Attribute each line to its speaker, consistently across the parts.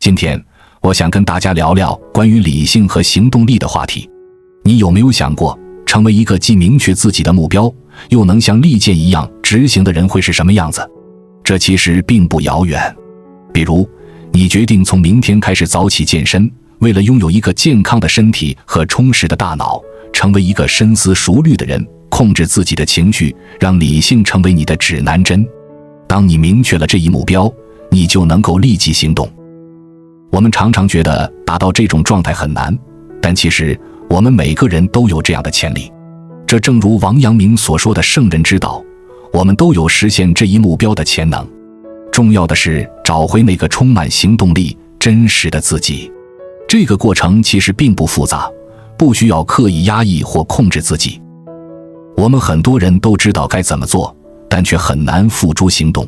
Speaker 1: 今天我想跟大家聊聊關於理性和行動力的話題。你有沒有想過，成為一個既明確自己的目標，又能像利劍一樣執行的人會是什麼樣子？這其實並不遙遠。比如，你決定從明天開始早起健身，為了擁有一個健康的身體和充實的大腦，成為一個深思熟慮的人，控制自己的情緒，讓理性成為你的指南針。當你明確了這一目標，你就能夠立即行動。我們常常覺得達到這種狀態很難，但其實我們每個人都有這樣的潛力。這正如王陽明所說的聖人之道，我們都有實現這一目標的潛能。重要的是找回那個充滿行動力、真實的自己。這個過程其實並不複雜，不需要刻意壓抑或控制自己。我們很多人都知道該怎麼做，但卻很難付諸行動。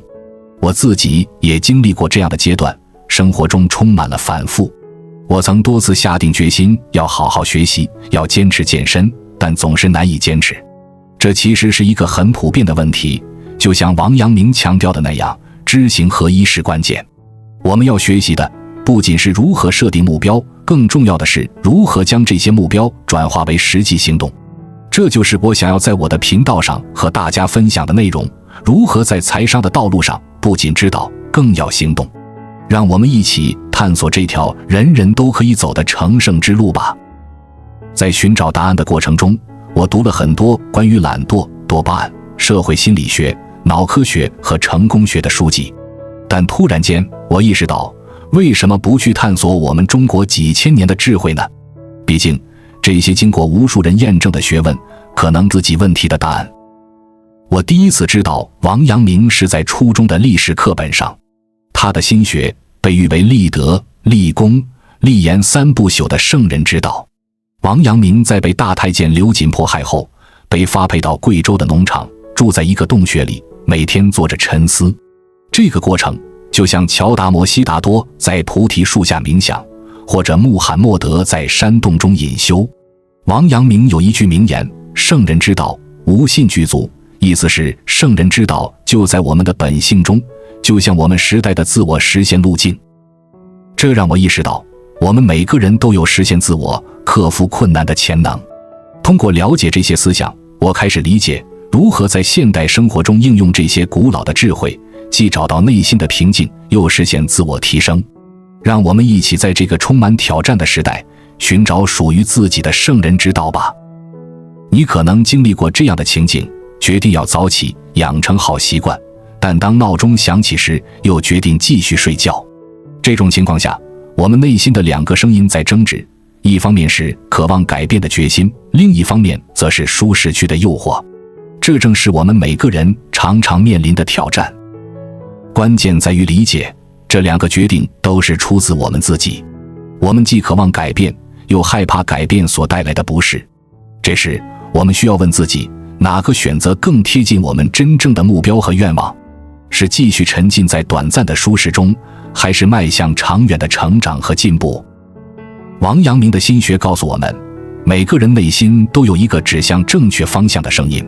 Speaker 1: 我自己也經歷過這樣的階段，生活中充滿了反覆。我曾多次下定決心要好好學習，要堅持健身，但總是難以堅持。這其實是一個很普遍的問題，就像王陽明強調的那樣，知行合一是關鍵。我們要學習的不僅是如何設定目標，更重要的是如何將這些目標轉化為實際行動。這就是我想要在我的頻道上和大家分享的內容，如何在財商的道路上不僅知道，更要行動。讓我們一起探索這條人人都可以走的成聖之路吧。在尋找答案的過程中，我讀了很多關於懶惰、多巴胺、社會心理學、腦科學和成功學的書籍，但突然間我意識到，為什麼不去探索我們中國幾千年的智慧呢？畢竟這些經過無數人驗證的學問，可能自己問題的答案。我第一次知道王陽明是在初中的歷史課本上。他的心學被譽為立德、立功、立言三不朽的聖人之道。王陽明在被大太監劉瑾迫害後，被發配到貴州的農場，住在一個洞穴裡，每天坐着沉思。這個過程就像喬達摩悉達多在菩提樹下冥想，或者穆罕默德在山洞中隱修。王陽明有一句名言：聖人之道，無信具足，意思是聖人之道就在我們的本性中，就像我們时代的自我實現路徑。這讓我意識到，我們每個人都有實現自我、克服困難的潛能。通過了解這些思想，我開始理解如何在現代生活中應用這些古老的智慧，既找到內心的平靜，又實現自我提升。讓我們一起在這個充滿挑戰的時代，尋找屬於自己的聖人之道吧。你可能經歷過這樣的情景，決定要早起，養成好習慣，但當鬧鐘響起時，又決定繼續睡覺。這種情況下，我們內心的兩個聲音在爭執，一方面是渴望改變的決心，另一方面則是舒適區的誘惑。這正是我們每個人常常面臨的挑戰。關鍵在於理解，這兩個決定都是出自我們自己。我們既渴望改變，又害怕改變所帶來的不適。這時，我們需要問自己，哪個選擇更貼近我們真正的目標和願望？是繼續沉浸在短暫的舒適中，還是邁向長遠的成長和進步？王陽明的心學告訴我們，每個人內心都有一個指向正確方向的聲音。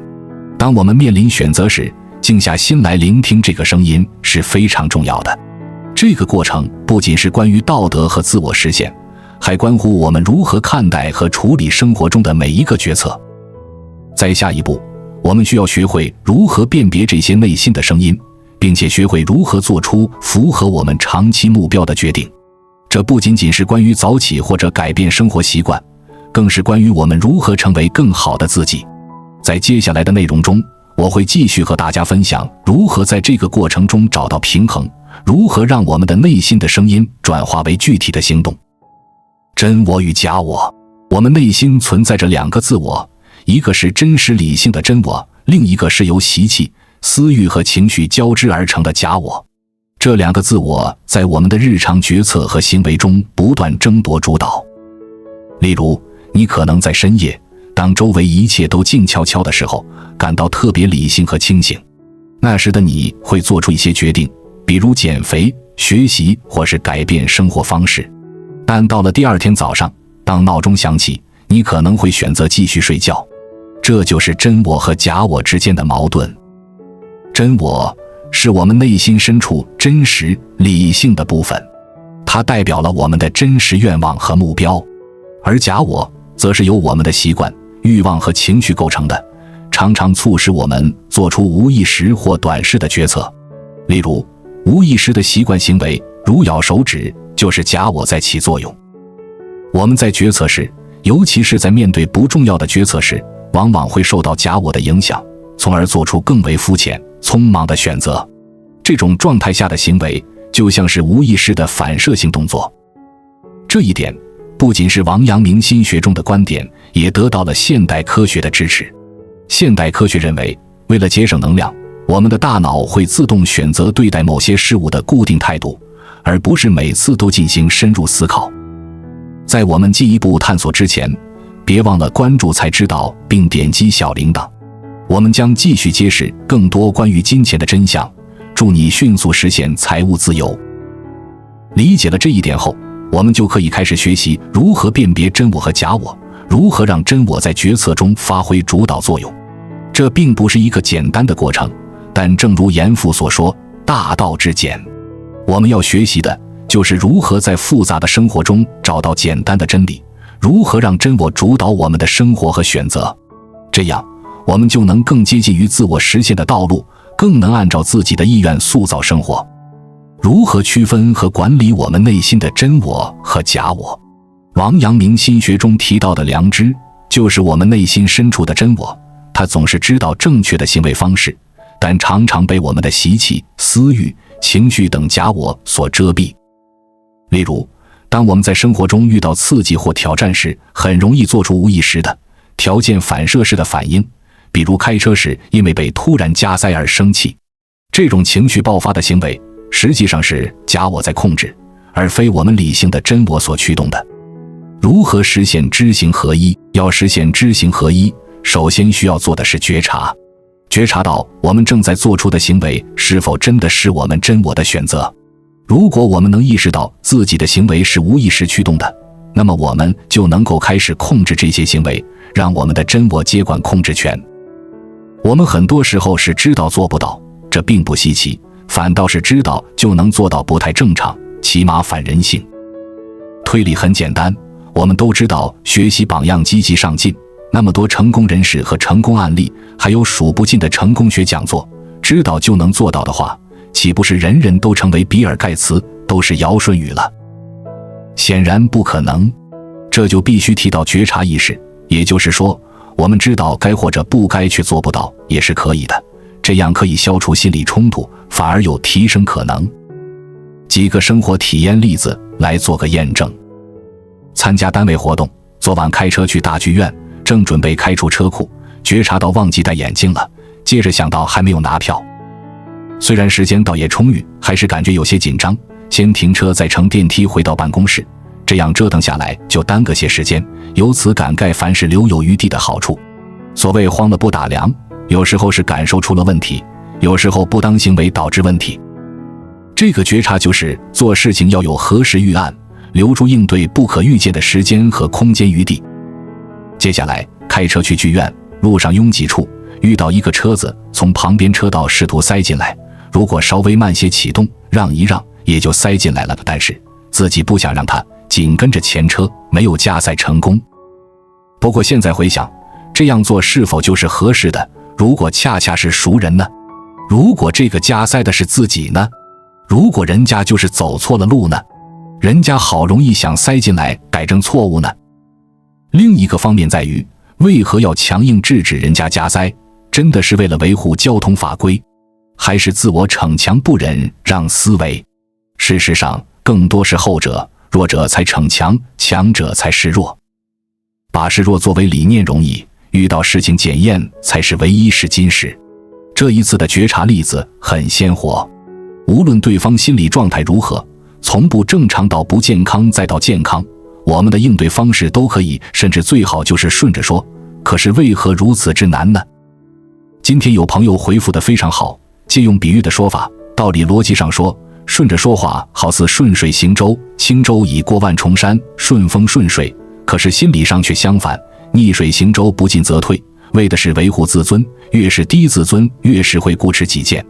Speaker 1: 當我們面臨選擇時，靜下心來聆聽這個聲音是非常重要的。這個過程不僅是關於道德和自我實現，還關乎我們如何看待和處理生活中的每一個決策。在下一步，我們需要學會如何辨別這些內心的聲音，並且學會如何做出符合我们長期目標的決定。這不僅僅是關於早起或者改變生活習慣，更是關於我們如何成為更好的自己。在接下來的內容中，我會繼續和大家分享如何在這個過程中找到平衡，如何讓我們的內心的聲音轉化為具體的行動。真我與假我，我們內心存在着兩個自我，一個是真實理性的真我，另一個是由習氣、私欲和情緒交織而成的假我。這兩個自我在我們的日常決策和行為中不斷爭奪主導。例如，你可能在深夜，當周圍一切都靜悄悄的時候，感到特別理性和清醒。那時的你會做出一些決定，比如減肥、學習或是改變生活方式。但到了第二天早上，當鬧鐘響起，你可能會選擇繼續睡覺。這就是真我和假我之間的矛盾。真我是我們內心深處真實理性的部分，它代表了我們的真實願望和目標，而假我則是由我們的習慣、慾望和情緒構成的，常常促使我們做出無意識或短視的決策。例如，無意識的習慣行為，如咬手指，就是假我在起作用。我們在決策時，尤其是在面對不重要的決策時，往往會受到假我的影響，從而做出更為膚淺、匆忙的選擇。這種狀態下的行為，就像是無意識的反射性動作。這一點不僅是王陽明心學中的觀點，也得到了現代科學的支持。現代科學認為，為了節省能量，我們的大腦會自動選擇對待某些事物的固定態度，而不是每次都進行深入思考。在我們進一步探索之前，別忘了關注才知道並點擊小鈴鐺。我們將繼續揭示更多關於金錢的真相，助你迅速實現財務自由。理解了這一點後，我們就可以開始學習如何辨別真我和假我，如何讓真我在決策中發揮主導作用。這並不是一個簡單的過程，但正如嚴復所說，大道至簡。我們要學習的就是如何在複雜的生活中找到簡單的真理，如何讓真我主導我們的生活和選擇。這樣，我們就能更接近於自我實現的道路，更能按照自己的意願塑造生活。如何區分和管理我們內心的真我和假我？王陽明心學中提到的良知，就是我们內心深處的真我，它總是知道正確的行為方式，但常常被我們的習氣、私慾、情緒等假我所遮蔽。例如，當我們在生活中遇到刺激或挑戰時，很容易做出無意識的、條件反射式的反應，比如開車時因為被突然加塞而生氣。這種情緒爆發的行為，實際上是假我在控制，而非我們理性的真我所驅動的。如何實現知行合一？要實現知行合一，首先需要做的是覺察。覺察到我們正在做出的行為是否真的是我們真我的選擇。如果我們能意識到自己的行為是無意識驅動的，那麼我們就能夠開始控制這些行為，讓我們的真我接管控制權。我們很多时候是知道做不到，這並不稀奇，反倒是知道就能做到不太正常，起碼反人性。推理很簡單，我們都知道學習榜樣，積極上進，那麼多成功人士和成功案例，還有數不盡的成功學講座，知道就能做到的話，豈不是人人都成為比爾蓋茨，都是堯舜禹了？顯然不可能。這就必須提到覺察意識，也就是說，我們知道該或者不該卻做不到也是可以的，這樣可以消除心理衝突，反而有提升可能。幾個生活體驗例子來做個驗證。參加單位活動，昨晚開車去大劇院，正準備開出車庫，覺察到忘記戴眼鏡了，接着想到還沒有拿票。雖然時間倒也充裕，還是感覺有些緊張，先停車再乘電梯回到辦公室，這樣折騰下來就耽擱些時間，由此感慨凡事留有餘地的好處。所謂慌了不打涼，有時候是感受出了問題，有時候不当行為導致問題。這個覺察就是做事情要有何時預案，留出應對不可預見的時間和空間餘地。接下來開車去劇院，路上擁擠處遇到一個車子從旁邊車道試圖塞進來，如果稍微慢些啟動，讓一讓，也就塞進來了，但是自己不想讓他緊跟着前車，沒有加塞成功。不過現在回想，這樣做是否就是合適的？如果恰恰是熟人呢？如果這個加塞的是自己呢？如果人家就是走錯了路呢？人家好容易想塞進來改正錯誤呢？另一個方面在於，為何要強硬制止人家加塞？真的是為了維護交通法規，還是自我逞強不忍讓思維？事實上，更多是後者，弱者才逞強，強者才示弱。把示弱作為理念容易，遇到事情檢驗才是唯一試金石。這一次的覺察例子很鮮活，無論對方心理狀態如何，從不正常到不健康再到健康，我們的應對方式都可以，甚至最好就是順着說。可是為何如此之難呢？今天有朋友回復得非常好，借用比喻的說法，道理邏輯上說，順着說話好似順水行舟，輕舟已過萬重山，順風順水。可是心理上卻相反，逆水行舟，不進則退，為的是維護自尊，越是低自尊，越是會固執己見。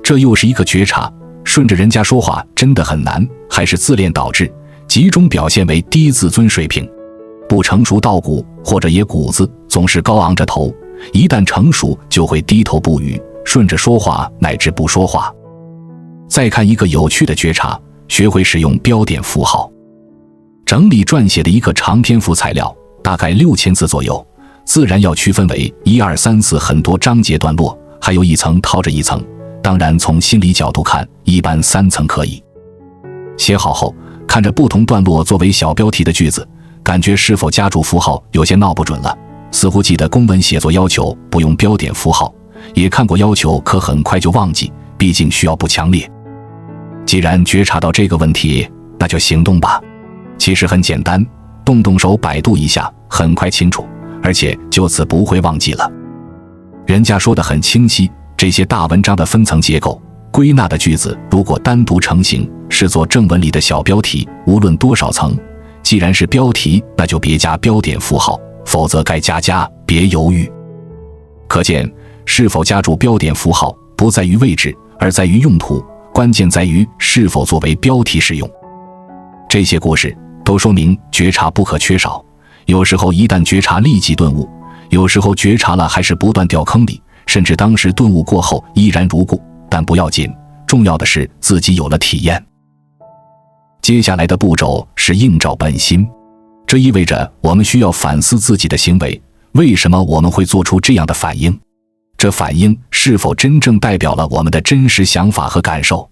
Speaker 1: 這又是一個覺察，順着人家說話真的很難，還是自戀導致，集中表現為低自尊水平。不成熟稻谷或者野谷子總是高昂着頭，一旦成熟就会低頭不語，順着说話乃至不說話。再看一個有趣的覺察，學會使用標點符號。整理撰寫的一個長篇幅材料，大概6000字左右，自然要區分為1、2、3、4很多章節段落，還有一層套着一層。當然從心理角度看，一般3層可以。寫好後，看着不同段落作為小標題的句子，感覺是否加注符號有些鬧不準了。似乎記得公文寫作要求不用標點符號，也看過要求可很快就忘記，畢竟需要不強烈。既然覺察到這個問題，那就行動吧。其實很簡單，動手百度一下，很快清楚，而且就此不會忘記了。人家說得很清晰，這些大文章的分層結構、歸納的句子，如果單獨成型，視作正文裡的小標題，無論多少層，既然是標題，那就別加標點符號，否則該加，別猶豫。可見，是否加注標點符號，不在於位置，而在於用途，關鍵在於是否作為標題使用。這些故事都說明覺察不可缺少，有時候一旦覺察立即頓悟，有時候覺察了還是不斷掉坑裡，甚至當時頓悟過後依然如故，但不要緊，重要的是自己有了體驗。接下來的步驟是映照本心，這意味着我們需要反思自己的行為，為什麼我們會做出這樣的反應？這反應是否真正代表了我們的真實想法和感受？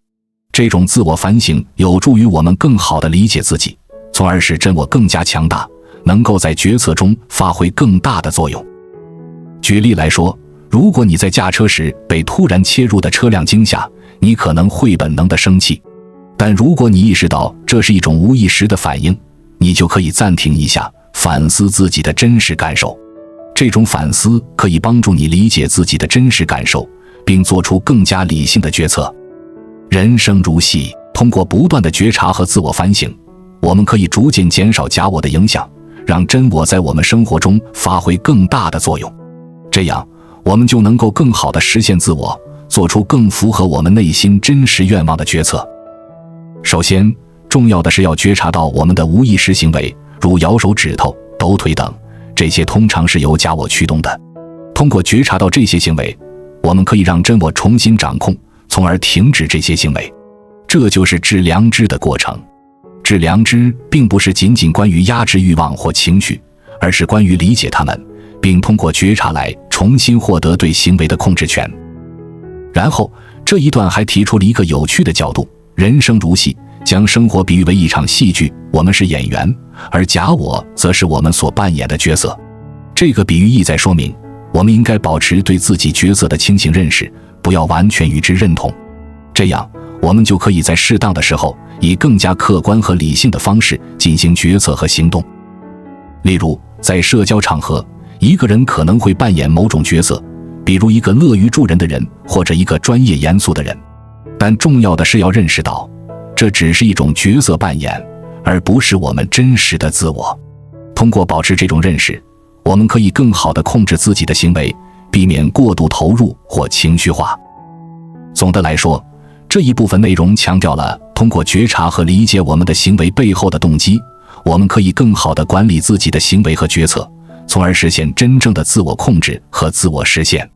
Speaker 1: 這種自我反省有助於我們更好地理解自己，從而使真我更加強大，能夠在決策中發揮更大的作用。舉例來說，如果你在駕車時被突然切入的車輛驚嚇，你可能會本能地生氣。但如果你意識到這是一種無意識的反應，你就可以暫停一下，反思自己的真實感受。這種反思可以幫助你理解自己的真實感受，並做出更加理性的決策。人生如戲，通過不斷的覺察和自我反省，我們可以逐漸減少假我的影響，讓真我在我們生活中發揮更大的作用。這樣，我們就能夠更好地實現自我，做出更符合我們內心真實願望的決策。首先，重要的是要覺察到我們的無意識行為，如咬手指頭、抖腿等，這些通常是由假我驅動的。通過覺察到這些行為，我們可以讓真我重新掌控，從而停止這些行為。這就是治良知的過程。治良知並不是僅僅關於壓制慾望或情緒，而是關於理解它們，並通過覺察來重新獲得對行為的控制權。然後，這一段還提出了一個有趣的角度：人生如戲，將生活比喻為一場戲劇，我們是演員，而假我則是我們所扮演的角色。這個比喻意在說明，我們應該保持對自己角色的清醒認識，不要完全與之認同。這樣，我們就可以在適當的時候，以更加客觀和理性的方式進行決策和行動。例如，在社交場合，一個人可能會扮演某種角色，比如一個樂於助人的人，或者一個專業嚴肅的人。但重要的是要認識到，這只是一種角色扮演，而不是我們真實的自我。通過保持這種認識，我們可以更好地控制自己的行為，避免過度投入或情緒化。總的來說，這一部分內容強調了通過覺察和理解我們的行为背後的動機，我們可以更好地管理自己的行为和決策，從而實現真正的自我控制和自我實現。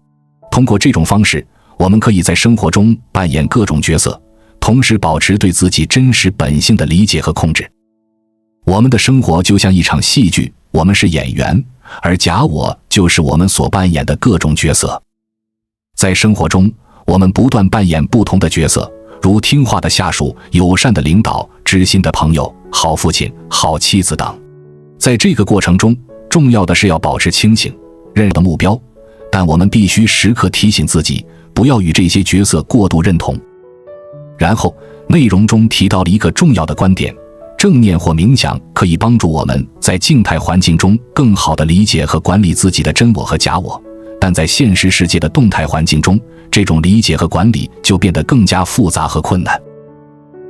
Speaker 1: 通過這種方式，我們可以在生活中扮演各種角色，同時保持對自己真實本性的理解和控制。我们的生活就像一場戲劇，我們是演員，而假我就是我們所扮演的各種角色。在生活中，我們不斷扮演不同的角色，如聽話的下屬、友善的領導、知心的朋友、好父親、好妻子等。在這個過程中，重要的是要保持清醒，認識的目標，但我們必須時刻提醒自己，不要與這些角色過度認同。然後，內容中提到了一個重要的觀點：正念或冥想可以幫助我們在靜態環境中更好地理解和管理自己的真我和假我，但在現實世界的動態環境中，這種理解和管理就變得更加複雜和困難。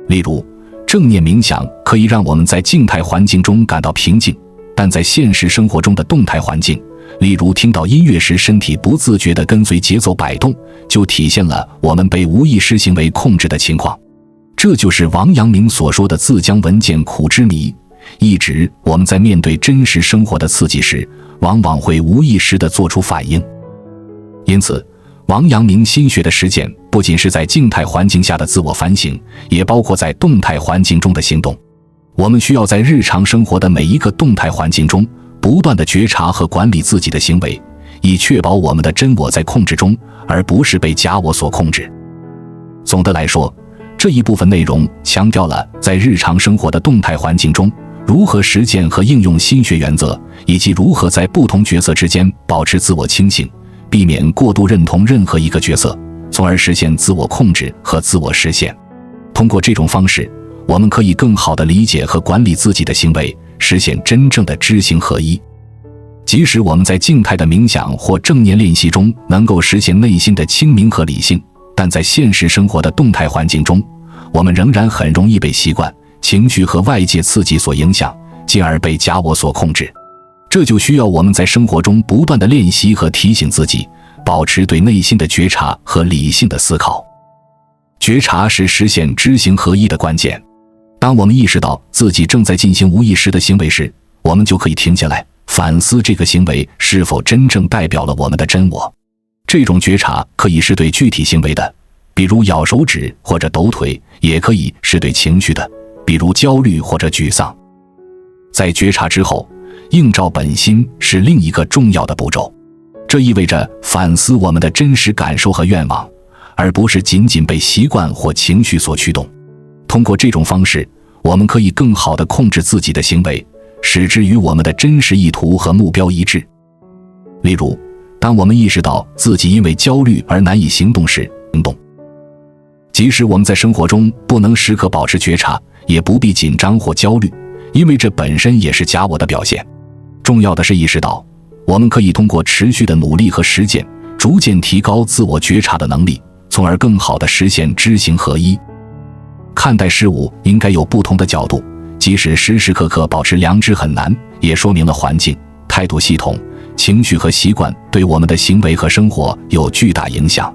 Speaker 1: 例如，正念冥想可以讓我們在靜態環境中感到平靜，但在現實生活中的動態環境，例如聽到音樂時身體不自覺地跟隨節奏擺動，就體現了我們被無意識行為控制的情況。這就是王陽明所說的自將聞見苦之迷，意指我們在面對真實生活的刺激時，往往會無意識地做出反應。因此，王陽明心學的實踐不僅是在靜態環境下的自我反省，也包括在動態環境中的行動。我們需要在日常生活的每一个动態環境中，不斷地覺察和管理自己的行為，以確保我們的真我在控制中，而不是被假我所控制。總的來說，這一部分內容強調了在日常生活的動態環境中，如何實踐和應用心學原則，以及如何在不同角色之間保持自我清醒，避免過度認同任何一個角色，從而實現自我控制和自我實現。通過這種方式，我們可以更好地理解和管理自己的行為，實現真正的知行合一。即使我們在靜態的冥想或正念練習中能夠實現內心的清明和理性，但在現實生活的動態環境中，我們仍然很容易被習慣、情緒和外界刺激所影響，進而被假我所控制。這就需要我們在生活中不斷地練習和提醒自己，保持對內心的覺察和理性的思考。覺察是實現知行合一的關鍵。當我們意識到自己正在進行無意識的行為時，我們就可以停下來，反思這個行為是否真正代表了我們的真我。這種覺察可以是對具體行為的，比如咬手指或者抖腿，也可以是對情緒的，比如焦慮或者沮喪。在覺察之後，映照本心是另一個重要的步驟，這意味着反思我們的真實感受和願望，而不是僅僅被習慣或情緒所驅動。通過這種方式，我們可以更好地控制自己的行為，使之與我們的真實意圖和目標一致。例如，當我們意識到自己因為焦慮而難以行動時，即使我們在生活中不能時刻保持覺察，也不必緊張或焦慮，因為這本身也是假我的表現。重要的是意識到，我們可以通過持續的努力和實踐，逐漸提高自我覺察的能力，從而更好地實現知行合一。看待事物應該有不同的角度，即使時時刻刻保持良知很難，也說明了環境、態度系統、情緒和習慣對我們的行為和生活有巨大影響。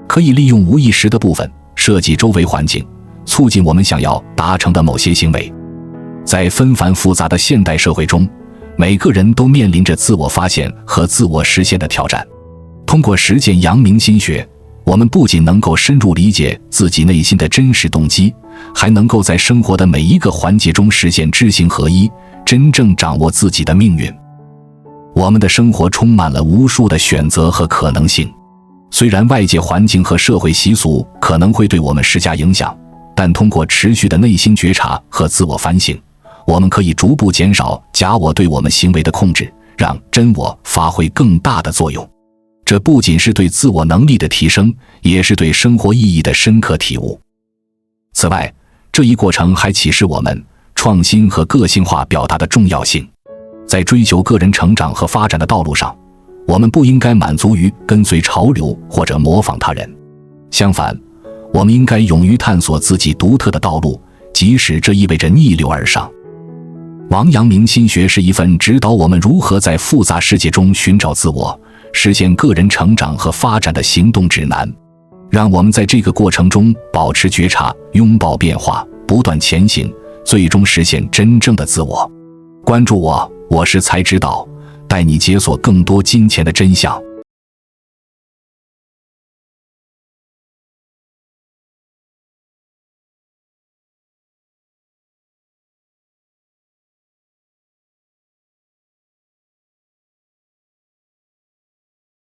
Speaker 1: 可以利用無意識的部分，設計周圍環境，促進我們想要達成的某些行為。在紛繁複雜的現代社會中，每個人都面臨着自我發現和自我實現的挑戰。通過實踐陽明心學，我們不僅能夠深入理解自己內心的真實動機，還能夠在生活的每一個環節中實現知行合一，真正掌握自己的命運。我們的生活充滿了無數的選擇和可能性，雖然外界環境和社會習俗可能會對我們施加影響，但通過持續的內心覺察和自我反省，我們可以逐步減少假我對我們行為的控制，讓真我發揮更大的作用。這不僅是對自我能力的提升，也是對生活意義的深刻體悟。此外，這一過程還啟示我們創新和個性化表達的重要性。在追求個人成長和發展的道路上，我們不應該滿足於跟隨潮流或者模仿他人。相反，我們應該勇於探索自己獨特的道路，即使這意味着逆流而上。王陽明心學是一份指導我們如何在複雜世界中尋找自我，實現個人成長和發展的行動指南。讓我們在這個過程中保持覺察，擁抱變化，不斷前行，最終實現真正的自我。關注我，我是才知道，帶你解鎖更多金錢的真相。